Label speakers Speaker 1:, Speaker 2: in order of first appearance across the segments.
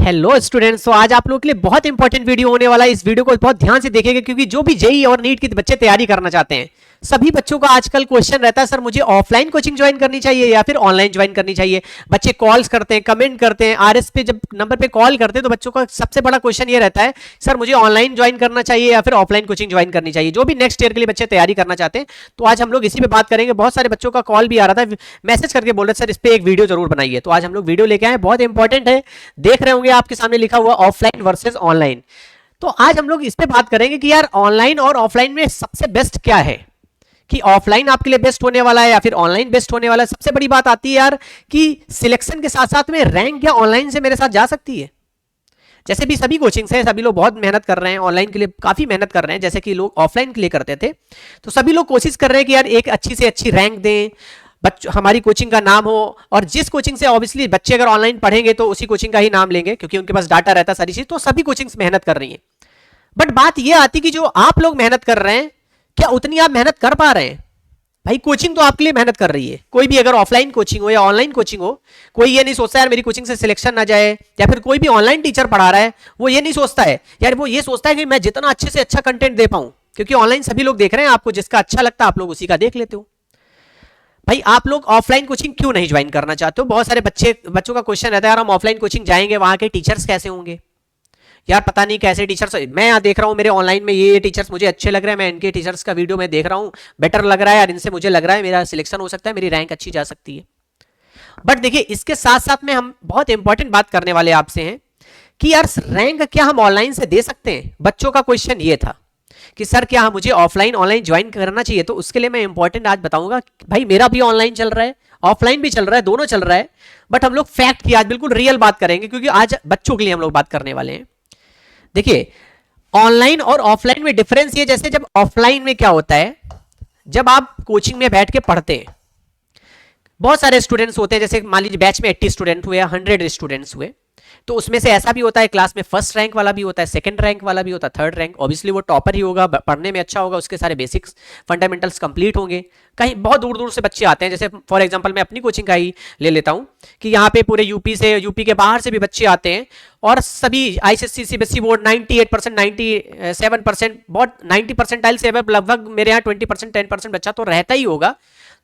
Speaker 1: Hello students, तो आज आप लोगों के लिए बहुत इंपॉर्टेंट वीडियो होने वाला है। इस वीडियो को बहुत ध्यान से देखेंगे क्योंकि जो भी जेईई और नीट के बच्चे तैयारी करना चाहते हैं, सभी बच्चों का आजकल क्वेश्चन रहता है, सर मुझे ऑफलाइन कोचिंग ज्वाइन करनी चाहिए या फिर ऑनलाइन ज्वाइन करनी चाहिए। बच्चे कॉल्स करते हैं, कमेंट करते हैं, आरएस पे जब नंबर पे कॉल करते हैं तो बच्चों का सबसे बड़ा क्वेश्चन ये रहता है, सर मुझे ऑनलाइन ज्वाइन करना चाहिए या फिर ऑफलाइन कोचिंग ज्वाइन करनी चाहिए। जो भी नेक्स्ट ईयर के लिए बच्चे तैयारी करना चाहते हैं, तो आज हम लोग इसी पे बात करेंगे। बहुत सारे बच्चों का कॉल भी आ रहा था, मैसेज करके बोल रहे सर इस पे एक वीडियो जरूर बनाइए, तो आज हम लोग वीडियो लेके आए, बहुत इंपॉर्टेंट है। देख रहे होंगे आपके सामने लिखा हुआ ऑफलाइन वर्सेस ऑनलाइन। तो आज हम लोग इस पे बात करेंगे कि यार ऑनलाइन और ऑफलाइन में सबसे बेस्ट क्या है, कि ऑफलाइन आपके लिए बेस्ट होने वाला है या फिर ऑनलाइन बेस्ट होने वाला है। सबसे बड़ी बात आती है यार कि सिलेक्शन के साथ साथ में रैंक क्या ऑनलाइन से मेरे साथ जा सकती है। जैसे भी सभी कोचिंग्स हैं, सभी लोग बहुत मेहनत कर रहे हैं, ऑनलाइन के लिए काफी मेहनत कर रहे हैं, जैसे कि लोग ऑफलाइन के लिए करते थे। तो सभी लोग कोशिश कर रहे हैं कि यार एक अच्छी से अच्छी रैंक दें, हमारी कोचिंग का नाम हो, और जिस कोचिंग से ऑब्वियसली बच्चे अगर ऑनलाइन पढ़ेंगे तो उसी कोचिंग का ही नाम लेंगे क्योंकि उनके पास डाटा रहता है सारी चीज। तो सभी कोचिंग्स मेहनत कर रही हैं, बट बात यह आती कि जो आप लोग मेहनत कर रहे हैं, क्या उतनी आप मेहनत कर पा रहे हैं? भाई कोचिंग तो आपके लिए मेहनत कर रही है, कोई भी अगर ऑफलाइन कोचिंग हो या ऑनलाइन कोचिंग हो, कोई ये नहीं सोचता यार मेरी कोचिंग से सिलेक्शन ना जाए, या फिर कोई भी ऑनलाइन टीचर पढ़ा रहा है वो ये नहीं सोचता है यार, वो ये सोचता है कि मैं जितना अच्छे से अच्छा कंटेंट दे पाऊं, क्योंकि ऑनलाइन सभी लोग देख रहे हैं, आपको जिसका अच्छा लगता है आप लोग उसी का देख लेते हो। भाई आप लोग ऑफलाइन कोचिंग क्यों नहीं ज्वाइन करना चाहते हो? बहुत सारे बच्चों का क्वेश्चन रहता है यार हम ऑफलाइन कोचिंग जाएंगे, वहां के टीचर्स कैसे होंगे यार, पता नहीं कैसे टीचर्स। मैं यहाँ देख रहा हूँ मेरे ऑनलाइन में ये टीचर्स मुझे अच्छे लग रहे हैं, मैं इनके टीचर्स का वीडियो में देख रहा हूँ, बेटर लग रहा है यार, इनसे मुझे लग रहा है मेरा सिलेक्शन हो सकता है, मेरी रैंक अच्छी जा सकती है। बट देखिए इसके साथ साथ में हम बहुत इंपॉर्टेंट बात करने वाले आपसे हैं कि यार रैंक क्या हम ऑनलाइन से दे सकते हैं? बच्चों का क्वेश्चन ये था कि सर क्या मुझे ऑफलाइन ऑनलाइन ज्वाइन करना चाहिए? तो उसके लिए मैं इंपॉर्टेंट आज बताऊंगा। भाई मेरा भी ऑनलाइन चल रहा है, ऑफलाइन भी चल रहा है, दोनों चल रहा है, बट हम लोग फैक्ट की आज बिल्कुल रियल बात करेंगे क्योंकि आज बच्चों के लिए हम लोग बात करने वाले हैं। देखिए ऑनलाइन और ऑफलाइन में डिफरेंस ये, जैसे जब ऑफलाइन में क्या होता है, जब आप कोचिंग में बैठ के पढ़ते हैं, बहुत सारे स्टूडेंट्स होते हैं, जैसे मान लीजिए बैच में 80 स्टूडेंट हुए या 100 स्टूडेंट्स हुए, तो उसमें से ऐसा भी होता है क्लास में फर्स्ट रैंक वाला भी होता है, सेकंड रैंक वाला भी होता है, थर्ड रैंक। ऑब्वियसली वो टॉपर ही होगा, पढ़ने में अच्छा होगा, उसके सारे बेसिक्स फंडामेंटल्स कंप्लीट होंगे। कहीं बहुत दूर दूर से बच्चे आते हैं, जैसे फॉर एग्जांपल मैं अपनी कोचिंग का ही ले लेता हूं कि यहाँ पे पूरे यूपी से, यूपी के बाहर से भी बच्चे आते हैं, और सभी आईसीएसई सीबीएसई बोर्ड 98%, 97%, बहुत 90% से लगभग मेरे यहाँ 20%, 10% बच्चा तो रहता ही होगा।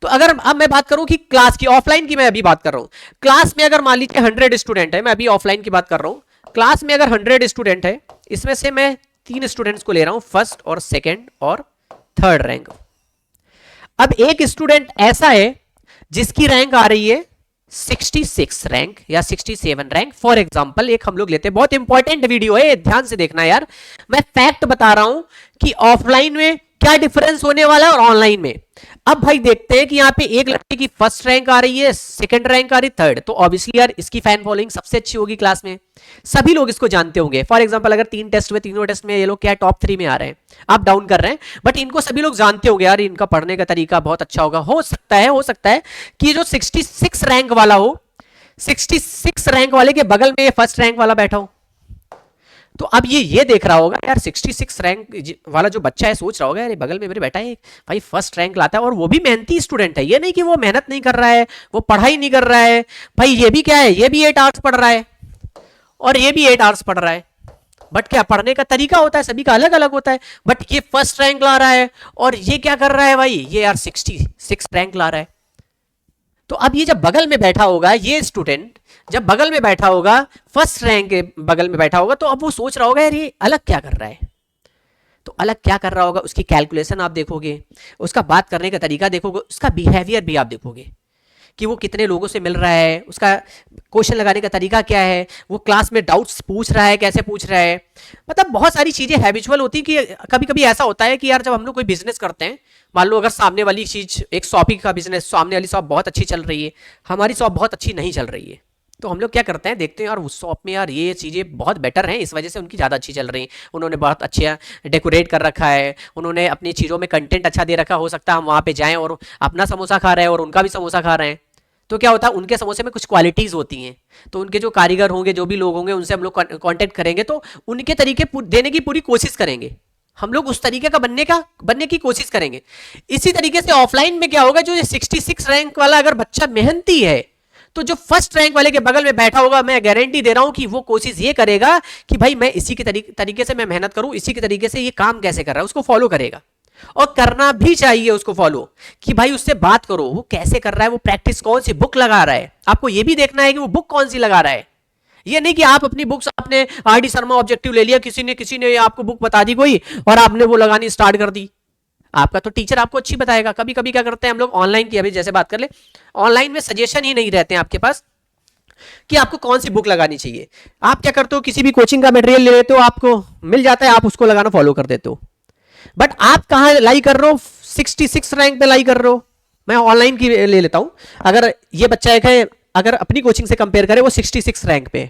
Speaker 1: तो अगर अब मैं बात करूं कि क्लास की, ऑफलाइन की मैं अभी बात कर रहा हूं, क्लास में अगर मान लीजिए 100 स्टूडेंट है, मैं अभी ऑफलाइन की बात कर रहा हूं, क्लास में अगर 100 स्टूडेंट है, इसमें से मैं 3 स्टूडेंट्स को ले रहा हूं, फर्स्ट और सेकंड और थर्ड रैंक। अब एक स्टूडेंट ऐसा है जिसकी रैंक आ रही है 66 रैंक या 67 रैंक फॉर एग्जांपल, एक हम लोग लेते हैं, बहुत इंपॉर्टेंट वीडियो है, ध्यान से देखना यार, मैं फैक्ट बता रहा हूं कि ऑफलाइन में क्या डिफरेंस होने वाला है और ऑनलाइन में। अब भाई देखते हैं कि यहाँ पे एक लड़के की फर्स्ट रैंक आ रही है, सेकंड रैंक आ रही है, थर्ड, तो ऑब्वियसली यार इसकी फैन फॉलोइंग सबसे अच्छी होगी क्लास में, सभी लोग इसको जानते होंगे। फॉर एग्जांपल अगर 3 टेस्ट हुए, तीनों टेस्ट में ये लोग क्या टॉप 3 में आ रहे हैं, आप डाउन कर रहे हैं, बट इनको सभी लोग जानते होंगे यार, इनका पढ़ने का तरीका बहुत अच्छा होगा। हो सकता है कि जो 66 रैंक वाला हो, 66 रैंक वाले के बगल में फर्स्ट रैंक वाला बैठा हो, तो अब ये देख रहा होगा यार 66 रैंक वाला जो बच्चा है, सोच रहा होगा यार बगल में मेरे बैठा है भाई फर्स्ट रैंक लाता है, और वो भी मेहनती स्टूडेंट है, ये नहीं कि वो मेहनत नहीं कर रहा है, वो पढ़ाई नहीं कर रहा है। भाई ये भी क्या है, ये भी 8 आवर्स पढ़ रहा है और ये भी 8 आवर्स पढ़ रहा है, बट क्या पढ़ने का तरीका होता है, सभी का अलग अलग होता है। बट ये फर्स्ट रैंक ला रहा है और ये क्या कर रहा है भाई, ये यार 66 रैंक ला रहा है। तो अब ये जब बगल में बैठा होगा, ये स्टूडेंट जब बगल में बैठा होगा, फर्स्ट रैंक के बगल में बैठा होगा, तो अब वो सोच रहा होगा यार ये अलग क्या कर रहा है। तो अलग क्या कर रहा होगा, उसकी कैलकुलेशन आप देखोगे, उसका बात करने का तरीका देखोगे, उसका बिहेवियर भी आप देखोगे कि वो कितने लोगों से मिल रहा है, उसका क्वेश्चन लगाने का तरीका क्या है, वो क्लास में डाउट्स पूछ रहा है, कैसे पूछ रहा है, मतलब बहुत सारी चीजें हैबिचुअल होती कि कभी कभी ऐसा होता है कि यार जब हम लोग कोई बिजनेस करते हैं, मान लो अगर सामने वाली चीज, एक शॉपिंग का बिजनेस, सामने वाली शॉप बहुत अच्छी चल रही है, हमारी शॉप बहुत अच्छी नहीं चल रही है, तो हम लोग क्या करते हैं, देखते हैं यार उस शॉप में यार ये चीज़ें बहुत बेटर हैं, इस वजह से उनकी ज़्यादा अच्छी चल रही हैं, उन्होंने बहुत अच्छा डेकोरेट कर रखा है, उन्होंने अपनी चीज़ों में कंटेंट अच्छा दे रखा, हो सकता है हम वहाँ पे जाएं और अपना समोसा खा रहे हैं और उनका भी समोसा खा रहे हैं, तो क्या होता है उनके समोसे में कुछ क्वालिटीज़ होती हैं, तो उनके जो कारीगर होंगे, जो भी लोग होंगे, उनसे हम लोग कॉन्टेक्ट करेंगे, तो उनके तरीके देने की पूरी कोशिश करेंगे, हम लोग उस तरीके का बनने की कोशिश करेंगे। इसी तरीके से ऑफलाइन में क्या होगा, जो 66 रैंक वाला अगर बच्चा मेहनती है, तो जो फर्स्ट रैंक वाले के बगल में बैठा होगा, मैं गारंटी दे रहा हूं कि वो कोशिश ये करेगा कि भाई मैं इसी के तरीके से मैं मेहनत करूं, इसी के तरीके से ये काम कैसे कर रहा है उसको फॉलो करेगा। और करना भी चाहिए उसको फॉलो, कि भाई उससे बात करो वो कैसे कर रहा है, वो प्रैक्टिस कौन सी बुक लगा रहा है। आपको ये भी देखना है कि वो बुक कौन सी लगा रहा है। ये नहीं कि आप अपनी बुक्स, आपने आर.डी. शर्मा ऑब्जेक्टिव ले लिया, किसी ने आपको बुक बता दी कोई और आपने वो लगानी स्टार्ट कर दी। आपका तो टीचर आपको अच्छी बताएगा। कभी कभी क्या करते हैं हम लोग ऑनलाइन की, अभी जैसे बात कर ले, ऑनलाइन में सजेशन ही नहीं रहते हैं आपके पास कि आपको कौन सी बुक लगानी चाहिए। आप क्या करते हो, किसी भी कोचिंग का मटेरियल ले लेते हो, आपको मिल जाता है, आप उसको लगाना फॉलो कर देते हो। बट आप कहां लाई कर रहे हो, 66 रैंक पे लाई कर रहे हो। मैं ऑनलाइन की ले लेता हूं, अगर ये बच्चा एक है, अगर अपनी कोचिंग से कंपेयर करें, वो 66 रैंक पे।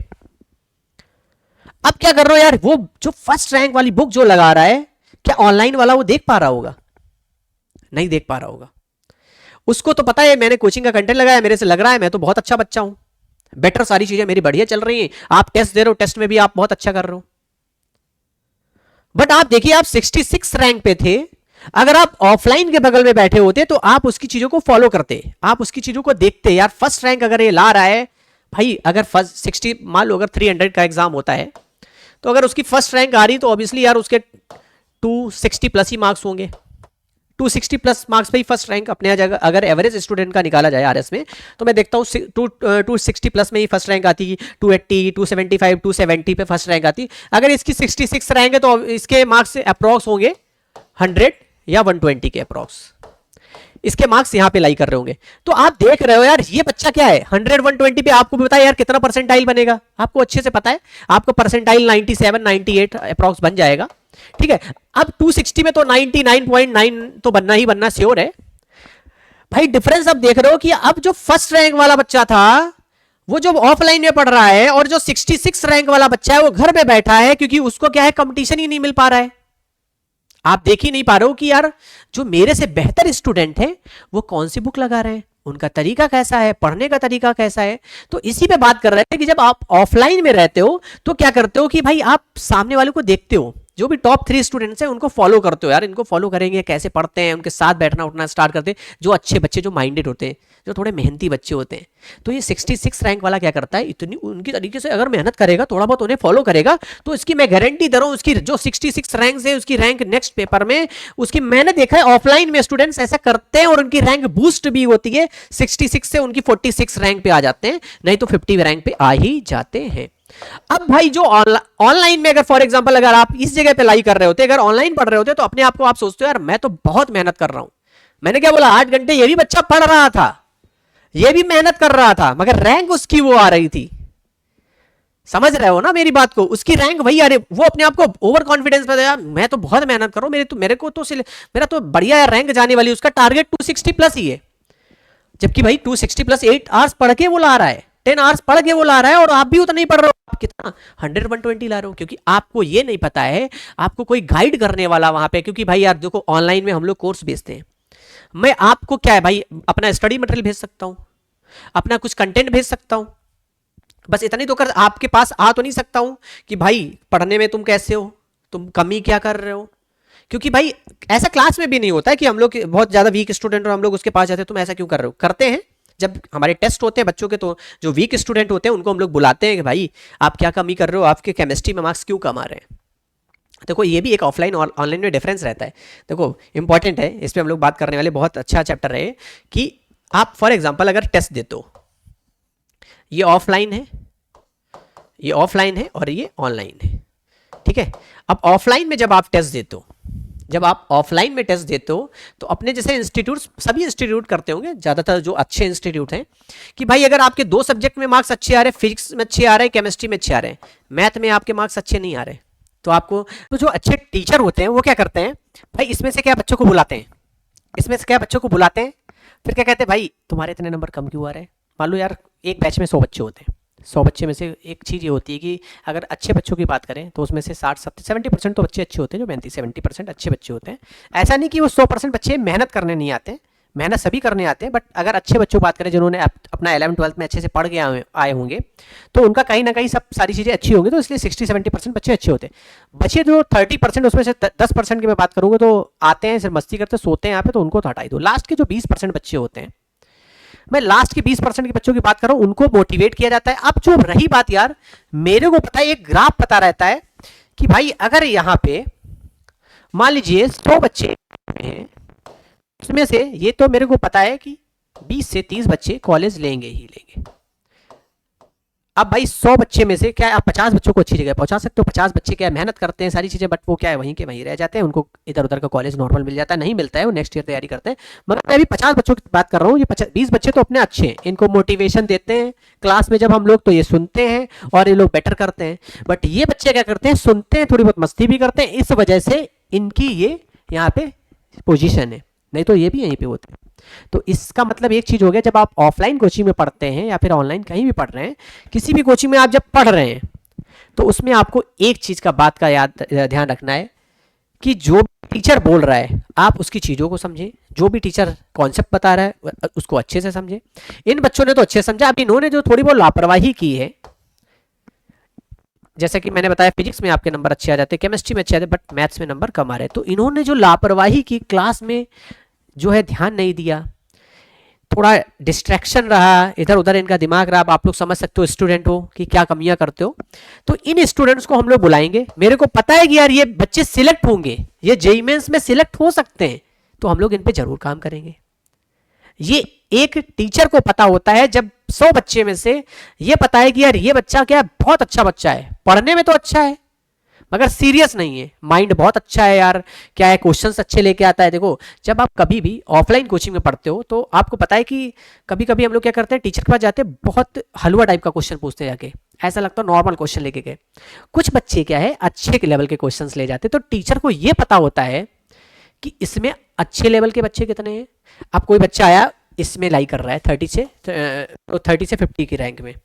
Speaker 1: अब क्या कर रहे हो यार, वो जो फर्स्ट रैंक वाली बुक जो लगा रहा है, क्या ऑनलाइन वाला वो देख पा रहा होगा? नहीं देख पा रहा होगा। उसको तो पता है मैंने कोचिंग का कंटेंट लगाया, मेरे से लग रहा है मैं तो बहुत अच्छा बच्चा हूं, बेटर, सारी चीजें मेरी बढ़िया चल रही हैं। आप टेस्ट दे रहे हो, टेस्ट में भी आप बहुत अच्छा कर रहे हो। बट आप देखिए, आप 66 रैंक पे थे। अगर आप ऑफलाइन के बगल में बैठे होते तो आप उसकी चीजों को फॉलो करते, आप उसकी चीजों को देखते। यार फर्स्ट रैंक अगर ये ला रहा है भाई, अगर फर्स्ट 60, मान लो अगर 300 का एग्जाम होता है, तो अगर उसकी फर्स्ट रैंक आ रही तो ऑब्वियसली यार उसके 260 प्लस ही मार्क्स होंगे। 260 प्लस मार्क्स पे ही फर्स्ट रैंक अपने आ जाएगा। अगर एवरेज स्टूडेंट का निकाला जाए आरएस में, तो मैं देखता हूँ 260 प्लस में ही फर्स्ट रैंक आती, 280, 275, 270 पे फर्स्ट रैंक आती। अगर इसकी 66 रैंक है तो इसके मार्क्स अप्रॉक्स होंगे 100 या 120 के अप्रॉक्स, इसके मार्क्स यहां पे लाई कर रहे होंगे। तो आप देख रहे हो यार, ये बच्चा क्या है 100 120 पे, आपको बताया यार कितना परसेंटाइल बनेगा, आपको अच्छे से पता है। आपको परसेंटाइल 97 98 अप्रॉक्स बन जाएगा, ठीक है। अब 260 में तो 99.9 तो बनना ही बनना श्योर है भाई। डिफरेंस अब देख रहे हो कि अब जो फर्स्ट रैंक वाला बच्चा था, वो जो ऑफलाइन में पढ़ रहा है, और जो 66 रैंक वाला बच्चा है वो घर में बैठा है, क्योंकि उसको क्या है, कंपटीशन ही नहीं मिल पा रहा है। आप देख ही नहीं पा रहे हो कि यार जो मेरे से बेहतर स्टूडेंट है वो कौन सी बुक लगा रहे हैं, उनका तरीका कैसा है, पढ़ने का तरीका कैसा है। तो इसी पे बात कर रहे हैं कि जब आप ऑफलाइन में रहते हो तो क्या करते हो कि भाई आप सामने वाले को देखते हो, जो भी टॉप 3 स्टूडेंट्स हैं उनको फॉलो करते हो। यार इनको फॉलो करेंगे, कैसे पढ़ते हैं, उनके साथ बैठना उठना स्टार्ट करते हैं। जो अच्छे बच्चे, जो माइंडेड होते हैं, जो थोड़े मेहनती बच्चे होते हैं, तो ये 66 रैंक वाला क्या करता है, इतनी उनकी तरीके से अगर मेहनत करेगा, थोड़ा बहुत उन्हें फॉलो करेगा, तो इसकी मैं गारंटी दे रहा हूं, उसकी जो 66 रैंक है, उसकी रैंक नेक्स्ट पेपर में, उसकी मैंने देखा है ऑफलाइन में स्टूडेंट्स ऐसा करते हैं और उनकी रैंक बूस्ट भी होती है। 66 से उनकी 46 रैंक पे आ जाते हैं, नहीं तो 50 रैंक पे आ ही जाते हैं। अब भाई जो ऑनलाइन में, अगर फॉर एग्जांपल अगर आप इस जगह पे लाई कर रहे होते, अगर ऑनलाइन पढ़ रहे होते, तो अपने आप को आप सोचते हो यार मैं तो बहुत मेहनत कर रहा हूं। मैंने क्या बोला, 8 घंटे ये भी बच्चा पढ़ रहा था, ये भी मेहनत कर रहा था, मगर रैंक उसकी वो आ रही थी। समझ रहे हो ना मेरी बात को, उसकी रैंक वही आ रही, वो अपने आप को ओवर कॉन्फिडेंस में, यार मैं तो बहुत मेहनत कर रहा हूं, मेरा तो बढ़िया रैंक जाने वाली, उसका टारगेट 260 प्लस ही है। जबकि भाई 260 प्लस 8 आवर्स पढ़ के वो ला रहा है, 10 आवर्स पढ़ के वो ला रहा है, और आप भी उतना ही पढ़ रहे हो। आप कितना 100 120 ला रहे हो, क्योंकि आपको ये नहीं पता है, आपको कोई गाइड करने वाला वहां पे। क्योंकि भाई यार देखो, ऑनलाइन में हम लोग कोर्स बेचते हैं, मैं आपको क्या है भाई, अपना स्टडी मटेरियल भेज सकता हूं, अपना कुछ कंटेंट भेज सकता हूं, बस इतना ही तो कर, आपके पास आ तो नहीं सकता हूं कि भाई पढ़ने में तुम कैसे हो, तुम कमी क्या कर रहे हो। क्योंकि भाई ऐसा क्लास में भी नहीं होता है कि हम लोग बहुत ज्यादा वीक स्टूडेंट और हम लोग उसके पास जाते हैं, तुम ऐसा क्यों कर रहे हो। करते हैं जब हमारे टेस्ट होते हैं बच्चों के, तो जो वीक स्टूडेंट होते हैं उनको हम लोग बुलाते हैं कि भाई आप क्या कमी कर रहे हो, आपके केमिस्ट्री में मार्क्स क्यों कम आ रहे हैं। देखो ये भी एक ऑफलाइन और ऑनलाइन में डिफरेंस रहता है। देखो इंपॉर्टेंट है, इस पर हम लोग बात करने वाले, बहुत अच्छा चैप्टर है कि आप फॉर एग्जाम्पल अगर टेस्ट देते हो, ये ऑफलाइन है, ये ऑफलाइन है और ये ऑनलाइन है, ठीक है। अब ऑफलाइन में जब आप टेस्ट देते हो, जब आप ऑफलाइन में टेस्ट देते हो, तो अपने जैसे इंस्टीट्यूट, सभी इंस्टीट्यूट करते होंगे, ज़्यादातर जो अच्छे इंस्टीट्यूट हैं, कि भाई अगर आपके 2 सब्जेक्ट में मार्क्स अच्छे आ रहे हैं, फिजिक्स में अच्छे आ रहे हैं, केमिस्ट्री में अच्छे आ रहे हैं, मैथ में आपके मार्क्स अच्छे नहीं आ रहे, तो आपको, तो जो अच्छे टीचर होते हैं वो क्या करते हैं भाई, इसमें से क्या बच्चों को बुलाते हैं, इसमें से क्या बच्चों को बुलाते हैं, फिर क्या कहते हैं भाई तुम्हारे इतने नंबर कम क्यों आ रहे हैं। मान लो यार एक बैच में 100 बच्चे होते हैं, 100 बच्चे में से एक चीज़ ये होती है कि अगर अच्छे बच्चों की बात करें तो उसमें से 60-70% तो बच्चे अच्छे होते हैं, जो 35-70% अच्छे बच्चे होते हैं। ऐसा नहीं कि वो 100% बच्चे मेहनत करने नहीं आते, मेहनत सभी करने आते हैं, बट अगर अच्छे बच्चों की बात करें जिन्होंने अपना 11th-12th में अच्छे से पढ़ के आए होंगे, तो उनका कहीं ना कहीं सब सारी चीज़ें अच्छी होंगी, तो इसलिए 60-70% बच्चे अच्छे होते हैं। बच्चे जो 30%, उसमें से 10% की मैं बात करूँगा, तो आते हैं सिर्फ मस्ती करते सोते हैं यहाँ पे, तो उनको तो हटाई दो। लास्ट के जो 20% बच्चे होते हैं मैं लास्ट के 20% के बच्चों की बात कर रहा हूं, उनको मोटिवेट किया जाता है। अब जो रही बात यार, मेरे को पता है, एक ग्राफ पता रहता है कि भाई अगर यहां पे मान लीजिए 100 बच्चे हैं, उसमें से ये तो मेरे को पता है कि 20 से 30 बच्चे कॉलेज लेंगे ही लेंगे। अब भाई 100 बच्चे में से क्या आप 50 बच्चों को अच्छी जगह पहुंचा सकते हो? 50 बच्चे क्या मेहनत करते हैं सारी चीजें, बट वो क्या है वहीं के वहीं रह जाते हैं, उनको इधर उधर का कॉलेज नॉर्मल मिल जाता है, नहीं मिलता है, वो नेक्स्ट ईयर तैयारी करते हैं। मगर मैं अभी 50 बच्चों की बात कर रहा हूँ, ये 20 बच्चे तो अपने अच्छे हैं, इनको मोटिवेशन देते हैं क्लास में जब हम लोग, तो ये सुनते हैं और ये लोग बेटर करते हैं। बट ये बच्चे क्या करते हैं, सुनते हैं, थोड़ी बहुत मस्ती भी करते हैं, इस वजह से इनकी ये यहाँ पे पोजीशन है, नहीं तो ये भी यहीं पे होते हैं। तो इसका मतलब एक चीज हो गया, जब आप ऑफलाइन कोचिंग में पढ़ते हैं या फिर ऑनलाइन कहीं भी पढ़ रहे हैं, किसी भी कोचिंग में आप जब पढ़ रहे हैं, तो उसमें आपको एक चीज का बात का ध्यान रखना है कि जो टीचर बोल रहा है आप उसकी चीजों को समझें, जो भी टीचर कॉन्सेप्ट बता रहा है उसको अच्छे से समझें। इन बच्चों ने तो अच्छे समझा, अब इन्होंने जो थोड़ी बहुत लापरवाही की है, जैसा कि मैंने बताया फिजिक्स में आपके नंबर अच्छे आ जाते हैं, केमिस्ट्री में अच्छे आते हैं, बट मैथ्स में नंबर कम आ रहे हैं, तो इन्होंने जो लापरवाही की, क्लास में जो है ध्यान नहीं दिया, थोड़ा डिस्ट्रैक्शन रहा, इधर उधर इनका दिमाग रहा। आप लोग समझ सकते हो स्टूडेंट हो कि क्या कमियां करते हो। तो इन स्टूडेंट्स को हम लोग बुलाएंगे, मेरे को पता है कि यार ये बच्चे सिलेक्ट होंगे, ये जेईई मेंस में सिलेक्ट हो सकते हैं, तो हम लोग इन पे जरूर काम करेंगे। ये एक टीचर को पता होता है, जब 100 बच्चे में से ये पता है कि यार ये बच्चा क्या बहुत अच्छा बच्चा है, पढ़ने में तो अच्छा है मगर सीरियस नहीं है, माइंड बहुत अच्छा है यार, क्या है क्वेश्चंस अच्छे लेके आता है। देखो जब आप कभी भी ऑफलाइन कोचिंग में पढ़ते हो तो आपको पता है कि कभी कभी हम लोग क्या करते हैं, टीचर के पास जाते हैं, बहुत हलवा टाइप का क्वेश्चन पूछते हैं, जाके ऐसा लगता है नॉर्मल क्वेश्चन लेके गए। कुछ बच्चे क्या है अच्छे लेवल के क्वेश्चंस ले जाते हैं, तो टीचर को ये पता होता है कि इसमें अच्छे लेवल के बच्चे कितने हैं। अब कोई बच्चा आया इसमें लाई कर रहा है 30 से 50 की रैंक में,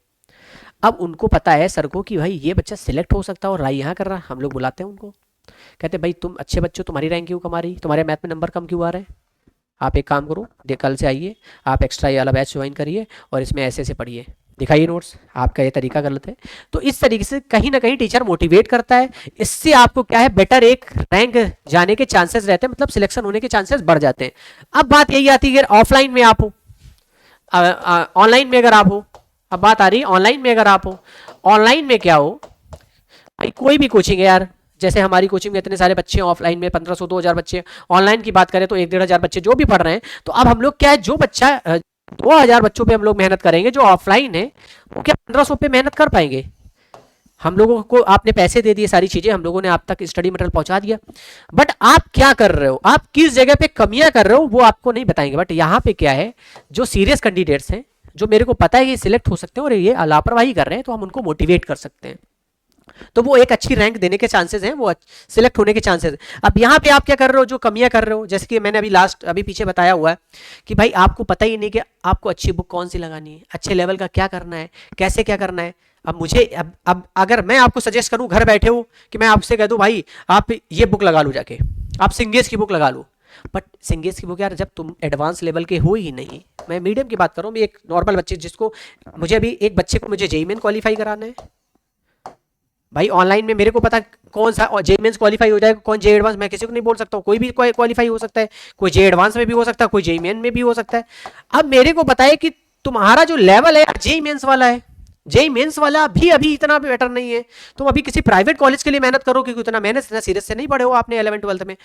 Speaker 1: अब उनको पता है सर को कि भाई ये बच्चा सिलेक्ट हो सकता है और राय यहाँ कर रहा है, हम लोग बुलाते हैं उनको, कहते हैं भाई तुम अच्छे बच्चों, तुम्हारी रैंक क्यों कम आ रही, तुम्हारे मैथ में नंबर कम क्यों आ रहे हैं, आप एक काम करो, कल से आइए, आप एक्स्ट्रा ये वाला बैच ज्वाइन करिए और इसमें ऐसे ऐसे पढ़िए, दिखाइए नोट्स, आपका ये तरीका गलत है। तो इस तरीके से कहीं ना कहीं टीचर मोटिवेट करता है, इससे आपको क्या है बेटर एक रैंक जाने के चांसेस रहते हैं, मतलब सिलेक्शन होने के चांसेस बढ़ जाते हैं। अब बात यही आती है ऑफलाइन में आप हो, ऑनलाइन में अगर आप हो, अब बात आ रही है ऑनलाइन में अगर आप हो, ऑनलाइन में क्या हो भाई, कोई भी कोचिंग है यार, जैसे हमारी कोचिंग में इतने सारे बच्चे हैं, ऑफलाइन में 1500 2000 बच्चे, ऑनलाइन की बात करें तो 1-1.5 बच्चे जो भी पढ़ रहे हैं। तो अब हम लोग क्या है, जो बच्चा 2000 बच्चों पे हम लोग मेहनत करेंगे, जो ऑफलाइन है वो क्या 1500 पे मेहनत कर पाएंगे। हम लोगों को आपने पैसे दे दिए, सारी चीजें हम लोगों ने आप तक स्टडी मटेरियल पहुंचा दिया, बट आप क्या कर रहे हो, आप किस जगह पे कमियां कर रहे हो वो आपको नहीं बताएंगे। बट यहाँ पे क्या है, जो सीरियस कैंडिडेट्स हैं, जो मेरे को पता है कि सिलेक्ट हो सकते हैं और ये लापरवाही कर रहे हैं, तो हम उनको मोटिवेट कर सकते हैं, तो वो एक अच्छी रैंक देने के चांसेस हैं, वो सिलेक्ट होने के चांसेस हैं। अब यहाँ पे आप क्या कर रहे हो, जो कमियां कर रहे हो, जैसे कि मैंने अभी पीछे बताया हुआ है कि भाई आपको पता ही नहीं कि आपको अच्छी बुक कौन सी लगानी है, अच्छे लेवल का क्या करना है, कैसे क्या करना है। अब मुझे अब अगर मैं आपको सजेस्ट करूं घर बैठे हो कि मैं आपसे कह दूं भाई आप ये बुक लगा लो, जाके आप सिंगेस की बुक लगा लो, बट सिंगेस की बुक यार जब तुम एडवांस लेवल के हो ही नहीं, मैं मीडियम की बात कर रहा हूँ, एक नॉर्मल बच्चे जिसको मुझे अभी एक बच्चे को मुझे जेईई मेन क्वालिफाई कराना है भाई, ऑनलाइन में मेरे को पता कौन सा जेईई मेंस क्वालिफाई हो जाएगा, कौन जेईई एडवांस, मैं किसी को नहीं बोल सकता हूँ, कोई भी क्वालिफाई हो सकता है, कोई जेईई एडवांस में भी हो सकता है, कोई जेईई मेन में भी हो सकता है। अब मेरे को पता है कि तुम्हारा जो लेवल है जेईई मेंस वाला है, जेईई मेंस वाला भी अभी इतना भी बेटर नहीं है, तुम अभी किसी प्राइवेट कॉलेज के लिए मेहनत करो, क्योंकि उतना मेहनत इतना सीरियस से नहीं पढ़े हो आपने 11th-12th में,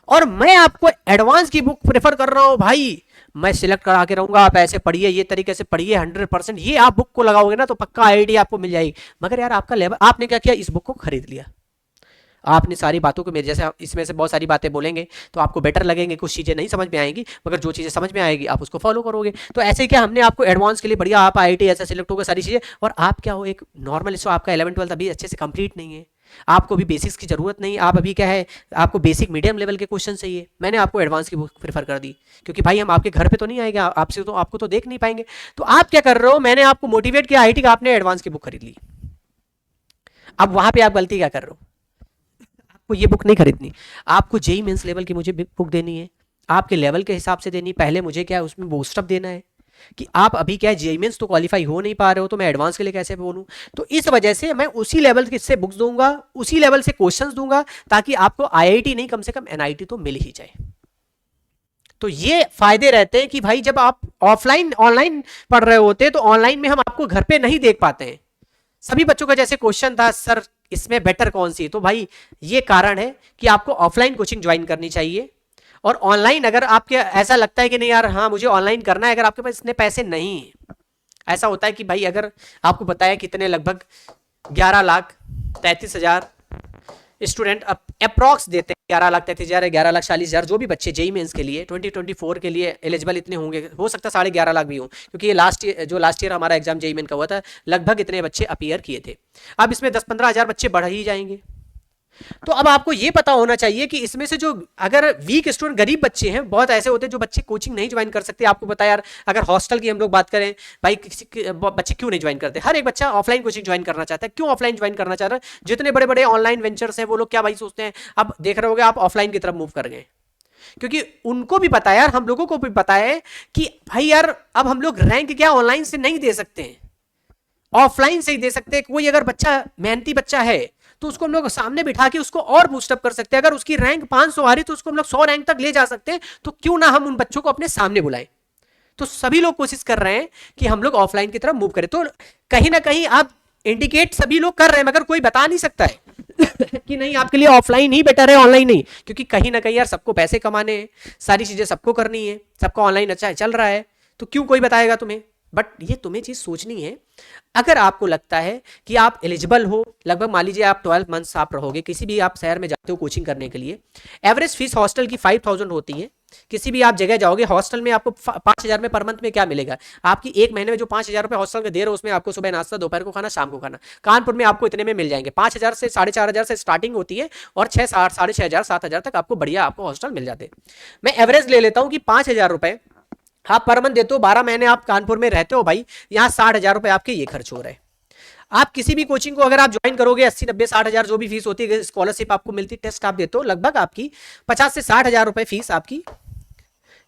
Speaker 1: और मैं आपको एडवांस की बुक प्रेफर कर रहा हूँ भाई, मैं सिलेक्ट करा के रहूंगा, आप ऐसे पढ़िए, ये तरीके से पढ़िए, 100% ये आप बुक को लगाओगे ना तो पक्का आईडी आपको मिल जाएगी। मगर यार आपका लेवल, आपने क्या किया, इस बुक को खरीद लिया, आपने सारी बातों को मेरे जैसे इसमें से बहुत सारी बातें बोलेंगे तो आपको बेटर लगेंगे, कुछ चीज़ें नहीं समझ में आएंगी, मगर जो चीज़ें समझ में आएगी आप उसको फॉलो करोगे। तो ऐसे क्या हमने आपको एडवांस के लिए बढ़िया, आप आईआईटी ऐसा सिलेक्ट होगा सारी चीज़ें, और आप क्या हो एक नॉर्मल, इसको आपका 11th-12th अभी अच्छे से कंप्लीट नहीं है, आपको भी बेसिक्स की जरूरत नहीं, आप अभी क्या है आपको बेसिक मीडियम लेवल के क्वेश्चन चाहिए, मैंने आपको एडवांस की बुक प्रेफर कर दी, क्योंकि भाई हम आपके घर पे तो नहीं आएंगे, आपसे तो आपको तो देख नहीं पाएंगे। तो आप क्या कर रहे हो, मैंने आपको मोटिवेट किया आईआईटी का, आपने एडवांस की बुक खरीद ली, अब वहां पे आप गलती क्या कर रहे हो, आपको ये बुक नहीं खरीदनी, आपको जेईई मेंस लेवल की मुझे बुक देनी है, आपके लेवल के हिसाब से देनी, पहले मुझे क्या है उसमें बूस्टअप देना है कि आप अभी क्या है जेईई मेंस तो क्वालिफाई हो नहीं पा रहे हो, तो मैं एडवांस के लिए कैसे बोलूं। तो इस वजह से मैं उसी लेवल से बुक्स दूंगा, उसी लेवल से क्वेश्चंस दूंगा, ताकि आपको आईआईटी नहीं कम से कम एनआईटी तो मिल ही जाए। तो ये फायदे रहते हैं कि भाई जब आप ऑफलाइन ऑनलाइन पढ़ रहे होते हैं तो ऑनलाइन में हम आपको घर पे नहीं देख पाते हैं। सभी बच्चों का जैसे क्वेश्चन था सर इसमें बेटर कौन सी, तो भाई ये कारण है कि आपको ऑफलाइन कोचिंग ज्वाइन करनी चाहिए। और ऑनलाइन अगर आपके ऐसा लगता है कि नहीं यार हाँ मुझे ऑनलाइन करना है, अगर आपके पास इतने पैसे नहीं है, ऐसा होता है कि भाई अगर आपको बताया कितने लगभग 11,33,000 स्टूडेंट अप्रॉक्स देते हैं, 11,33,000 11,40,000 जो भी बच्चे जेई मेंस के लिए 2024 के लिए एलिजिबल इतने होंगे, हो सकता है 11.5 लाख भी हो, क्योंकि ये लास्ट ईयर हमारा एग्जाम जेई मेन का हुआ था, लगभग इतने बच्चे अपीयर किए थे। अब इसमें 10-15 हज़ार बच्चे बढ़ ही जाएंगे। तो अब आपको ये पता होना चाहिए कि इसमें से जो अगर वीक स्टूडेंट गरीब बच्चे हैं, बहुत ऐसे होते हैं जो बच्चे कोचिंग नहीं ज्वाइन कर सकते। आपको पता है यार अगर हॉस्टल की हम लोग बात करें, भाई बच्चे क्यों नहीं ज्वाइन करते, हर एक बच्चा ऑफलाइन कोचिंग ज्वाइन करना चाहता है। क्यों ऑफलाइन ज्वाइन करना चाह रहा है? जितने बड़े बड़े ऑनलाइन वेंचर्स हैं वो लोग क्या भाई सोचते हैं, अब देख रहे होगे आप ऑफलाइन की तरफ मूव कर गए, क्योंकि उनको भी पता है यार, हम लोगों को भी पता है कि भाई यार अब हम लोग रैंक क्या ऑनलाइन से नहीं दे सकते हैं, ऑफलाइन से ही दे सकते हैं। कोई अगर बच्चा मेहनती बच्चा है तो उसको हम लोग सामने बिठा के उसको और बूस्टअप कर सकते हैं। अगर उसकी रैंक 500 आ रही तो उसको हम लोग 100 रैंक तक ले जा सकते हैं। तो क्यों ना हम उन बच्चों को अपने सामने बुलाएं। तो सभी लोग कोशिश कर रहे हैं कि हम लोग ऑफलाइन की तरफ मूव करें। तो कहीं ना कहीं आप इंडिकेट सभी लोग कर रहे हैं, मगर कोई बता नहीं सकता है कि नहीं आपके लिए ऑफलाइन ही बेटर है ऑनलाइन नहीं, क्योंकि कहीं ना कहीं यार सबको पैसे कमाने हैं, सारी चीजें सबको करनी है, सबका ऑनलाइन अच्छा चल रहा है, तो क्यों कोई बताएगा तुम्हें। बट ये तुम्हें चीज सोचनी है, अगर आपको लगता है कि आप एलिजिबल हो, लगभग मान लीजिए आप 12 मंथ्स आप रहोगे, किसी भी आप शहर में जाते हो कोचिंग करने के लिए, एवरेज फीस हॉस्टल की 5,000 होती है। किसी भी आप जगह जाओगे हॉस्टल में आपको 5,000 में पर मंथ में क्या मिलेगा, आपकी एक महीने में जो 5,000 रुपए हॉस्टल के दे रहे हो उसमें आपको सुबह नाश्ता, दोपहर को खाना, शाम को खाना। कानपुर में आपको इतने में मिल जाएंगे, 5,000 से 4,500 से स्टार्टिंग होती है और 6,500 7,000 तक आपको बढ़िया आपको हॉस्टल मिल जाते हैं। मैं एवरेज ले लेता हूँ कि 5,000 रुपए आप पर मंथ देते हो, 12 महीने आप कानपुर में रहते हो भाई, यहाँ 60,000 रुपए आपके ये खर्च हो रहे हैं। आप किसी भी कोचिंग को अगर आप ज्वाइन करोगे 80-90-60,000 जो भी फीस होती है, स्कॉलरशिप आपको मिलती, टेस्ट आप देते हो, लगभग आपकी 50 से 60,000 रुपए फीस आपकी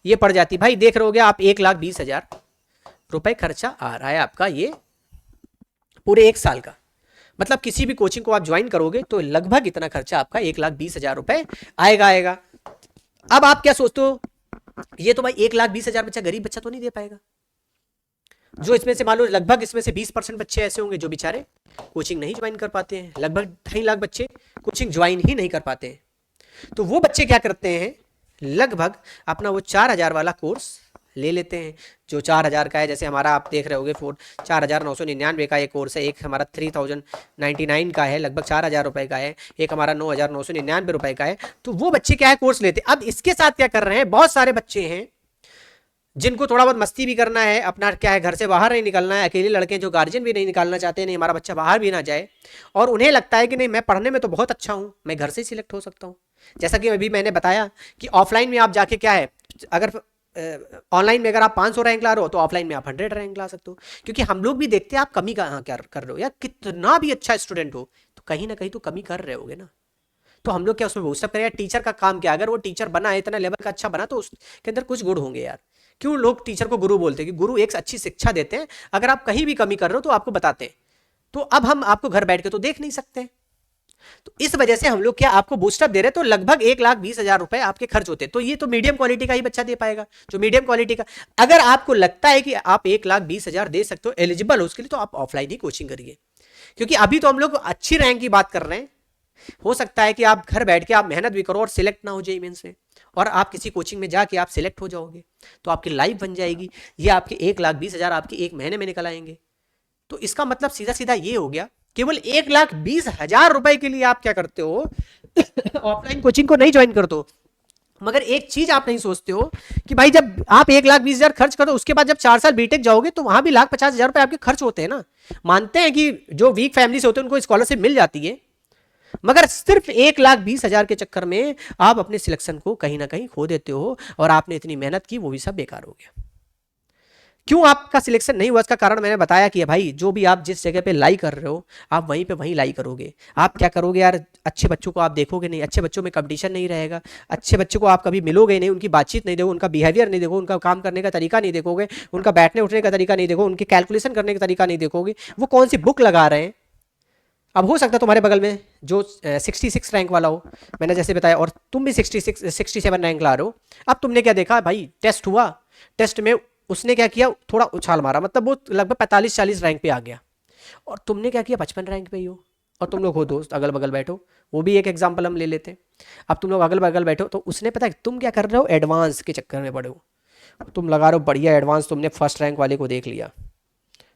Speaker 1: ये पड़ जाती भाई। देख रहे होगे आप 1,20,000 रुपए खर्चा आ रहा है आपका ये पूरे एक साल का। मतलब किसी भी कोचिंग को आप ज्वाइन करोगे तो लगभग इतना खर्चा आपका 1,20,000 रुपए आएगा। अब आप क्या सोचते हो, ये तो भाई 1,20,000 बच्चा गरीब बच्चा तो नहीं दे पाएगा। जो इसमें से मान लो लगभग इसमें से 20% बच्चे ऐसे होंगे जो बेचारे कोचिंग नहीं ज्वाइन कर पाते हैं, लगभग 2.5 लाख बच्चे कोचिंग ज्वाइन ही नहीं कर पाते हैं। तो वो बच्चे क्या करते हैं, लगभग अपना वो 4,000 वाला कोर्स ले लेते हैं, जो 4,000 का है। जैसे हमारा आप देख रहे होगे 4,999 का ये कोर्स है, एक हमारा 3,099 का है, लगभग 4,000 रुपए का है, एक हमारा 9,999 रुपए का है। तो वो बच्चे क्या है कोर्स लेते। अब इसके साथ क्या कर रहे हैं, बहुत सारे बच्चे हैं जिनको थोड़ा बहुत मस्ती भी करना है, अपना क्या है घर से बाहर नहीं निकलना है, अकेले लड़के जो गार्जियन भी नहीं निकालना चाहते, नहीं हमारा बच्चा बाहर भी ना जाए, और उन्हें लगता है कि नहीं मैं पढ़ने में तो बहुत अच्छा हूँ, मैं घर से ही सिलेक्ट हो सकता हूँ। जैसा कि अभी मैंने बताया कि ऑफलाइन में आप जाके क्या है, अगर ऑनलाइन में अगर आप 500 रैंक ला रहे हो तो ऑफलाइन में आप 100 रैंक ला सकते हो। क्योंकि हम लोग भी देखते हैं आप कमी कहाँ क्या कर रहे हो, या कितना भी अच्छा स्टूडेंट हो तो कहीं ना कहीं तो कमी कर रहे होगे ना। तो हम लोग क्या उसमें बूस्टअप करें, टीचर का काम क्या, अगर वो टीचर बना है इतना लेवल का अच्छा बना तो उसके अंदर कुछ गुण होंगे यार। क्यों लोग टीचर को गुरु बोलते हैं, कि गुरु एक अच्छी शिक्षा देते हैं, अगर आप कहीं भी कमी कर रहे हो तो आपको बताते हैं। तो अब हम आपको घर बैठ के तो देख नहीं सकते, तो इस वजह से हम लोग क्या आपको बूस्टअप दे रहे हैं। तो लगभग 1,20,000 रुपए आपके खर्च होते हैं। तो ये तो मीडियम क्वालिटी का ही बच्चा दे पाएगा, जो मीडियम क्वालिटी का। अगर आपको लगता है कि आप 1,20,000 दे सकते हो, एलिजिबल हो उसके लिए, तो आप ऑफलाइन ही कोचिंग करिए। क्योंकि अभी तो हम लोग अच्छी रैंक की बात कर रहे हैं, हो सकता है कि आप घर बैठ के आप मेहनत भी करो और सिलेक्ट ना हो जेईई मेंस में, और आप किसी कोचिंग में जाके आप सिलेक्ट हो जाओगे तो आपकी लाइफ बन जाएगी। ये आपके 1,20,000 आपके एक महीने में निकल आएंगे। तो इसका मतलब सीधा सीधा ये हो गया, केवल 1,20,000 रुपए के लिए आप क्या करते हो ऑफलाइन कोचिंग को नहीं ज्वाइन करते हो। मगर एक चीज आप नहीं सोचते हो कि भाई जब आप 1,20,000 खर्च करो, उसके बाद जब 4 साल बीटेक जाओगे तो वहां भी 1,50,000 रुपए आपके खर्च होते हैं ना। मानते हैं कि जो वीक फैमिली से होते हैं उनको स्कॉलरशिप मिल जाती है, मगर सिर्फ 1,20,000 के चक्कर में आप अपने सिलेक्शन को कहीं ना कहीं खो देते हो, और आपने इतनी मेहनत की वो भी सब बेकार हो गया। क्यों आपका सिलेक्शन नहीं हुआ, इसका कारण मैंने बताया कि भाई जो भी आप जिस जगह पे लाई कर रहे हो आप वहीं पे वहीं लाई करोगे। आप क्या करोगे यार, अच्छे बच्चों को आप देखोगे नहीं, अच्छे बच्चों में कंपटीशन नहीं रहेगा, अच्छे बच्चों को आप कभी मिलोगे नहीं, उनकी बातचीत नहीं देखो, उनका बिहेवियर नहीं देखो, उनका काम करने का तरीका नहीं देखोगे, उनका बैठने उठने का तरीका नहीं देखो, उनके कैलकुलेशन करने का तरीका नहीं देखोगे, वो कौन सी बुक लगा रहे हैं, अब हो सकता है तुम्हारे बगल में जो 66 रैंक वाला हो, मैंने जैसे बताया, और तुम भी 67 रैंक ला रहे हो। अब तुमने क्या देखा भाई, टेस्ट हुआ, टेस्ट में उसने क्या किया, थोड़ा उछाल मारा, मतलब वो लगभग 45-40 रैंक पे आ गया, और तुमने क्या किया 55 रैंक पे ही हो, और तुम लोग हो दोस्त अगल बगल बैठो। वो भी एक एग्जाम्पल हम ले लेते हैं। अब तुम लोग अगल बगल बैठो, तो उसने पता है तुम क्या कर रहे हो, एडवांस के चक्कर में पड़े हो, तुम लगा रहे हो बढ़िया एडवांस, तुमने फर्स्ट रैंक वाले को देख लिया,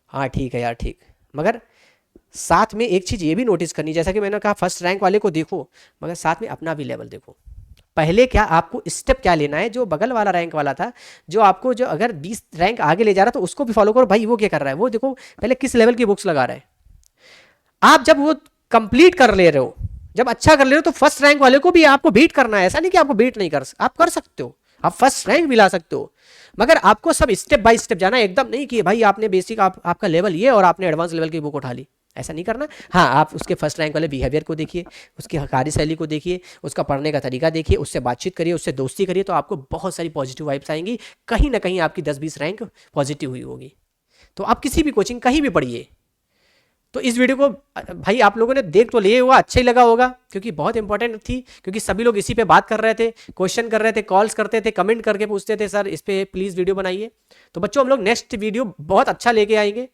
Speaker 1: हाँ ठीक है यार ठीक, मगर साथ में एक चीज़ ये भी नोटिस करनी, जैसा कि मैंने कहा फर्स्ट रैंक वाले को देखो, मगर साथ में अपना भी लेवल देखो। पहले क्या आपको स्टेप क्या लेना है, जो बगल वाला रैंक वाला था, जो आपको जो अगर 20 रैंक आगे ले जा रहा, तो उसको भी फॉलो करो भाई, वो क्या कर रहा है, वो देखो पहले किस लेवल की बुक्स लगा रहा है। आप जब वो कंप्लीट कर ले रहे हो, जब अच्छा कर ले रहे हो, तो फर्स्ट रैंक वाले को भी आपको बीट करना है। ऐसा नहीं कि आपको बीट नहीं आप कर सकते हो, आप फर्स्ट रैंक भी ला सकते हो, मगर आपको सब स्टेप बाय स्टेप जाना है। एकदम नहीं कि भाई आपने बेसिक आपका लेवल ये और आपने एडवांस लेवल की बुक उठा ली, ऐसा नहीं करना। हाँ, आप उसके फर्स्ट रैंक वाले बिहेवियर को देखिए, उसकी कार्यशैली को देखिए, उसका पढ़ने का तरीका देखिए, उससे बातचीत करिए, उससे दोस्ती करिए, तो आपको बहुत सारी पॉजिटिव वाइब्स आएंगी, कहीं ना कहीं आपकी 10-20 रैंक पॉजिटिव हुई होगी। तो आप किसी भी कोचिंग कहीं भी पढ़िए। तो इस वीडियो को भाई आप लोगों ने देख तो लिए होगा, अच्छा ही लगा होगा, क्योंकि बहुत इंपॉर्टेंट थी, क्योंकि सभी लोग इसी पे बात कर रहे थे, क्वेश्चन कर रहे थे, कॉल्स करते थे, कमेंट करके पूछते थे सर इस पे प्लीज़ वीडियो बनाइए। तो बच्चों हम लोग नेक्स्ट वीडियो बहुत अच्छा लेके आएंगे।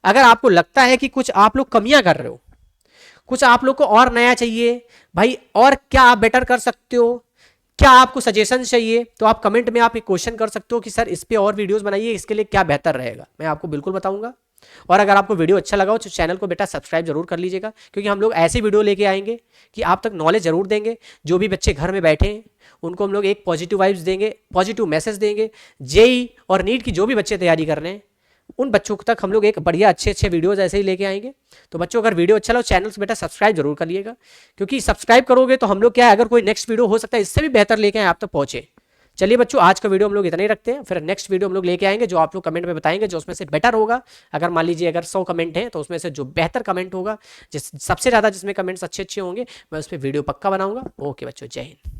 Speaker 1: अगर आपको लगता है कि कुछ आप लोग कमियां कर रहे हो, कुछ आप लोग को और नया चाहिए भाई, और क्या आप बेटर कर सकते हो, क्या आपको सजेशन चाहिए, तो आप कमेंट में आप एक क्वेश्चन कर सकते हो कि सर इस पे और वीडियोस बनाइए, इसके लिए क्या बेहतर रहेगा, मैं आपको बिल्कुल बताऊंगा। और अगर आपको वीडियो अच्छा लगा हो तो चैनल को बेटा सब्सक्राइब जरूर कर लीजिएगा, क्योंकि हम लोग ऐसी वीडियो लेके आएंगे कि आप तक नॉलेज जरूर देंगे। जो भी बच्चे घर में बैठे हैं उनको हम लोग एक पॉजिटिव वाइब्स देंगे, पॉजिटिव मैसेज देंगे। जेई और नीट की जो भी बच्चे तैयारी कर रहे हैं उन बच्चों तक हम लोग एक बढ़िया अच्छे वीडियोस ऐसे ही लेके आएंगे। तो बच्चों अगर वीडियो अच्छा लगा चैनल से बेटा सब्सक्राइब जरूर कर लिएगा, क्योंकि सब्सक्राइब करोगे तो हम लोग क्या है, अगर कोई नेक्स्ट वीडियो हो सकता है इससे भी बेहतर लेके आए आप तक पहुंचे। चलिए बच्चों, आज का वीडियो हम लोग इतना ही रखते हैं, फिर नेक्स्ट वीडियो हम लोग लेके आएंगे जो आप लोग कमेंट में बताएंगे, जो उसमें से बेटर होगा। अगर मान लीजिए अगर 100 कमेंट हैं तो उसमें से जो बेहतर कमेंट होगा, जिस सबसे ज़्यादा जिसमें कमेंट्स अच्छे होंगे, मैं उस पर वीडियो पक्का बनाऊंगा। ओके बच्चों, जय हिंद।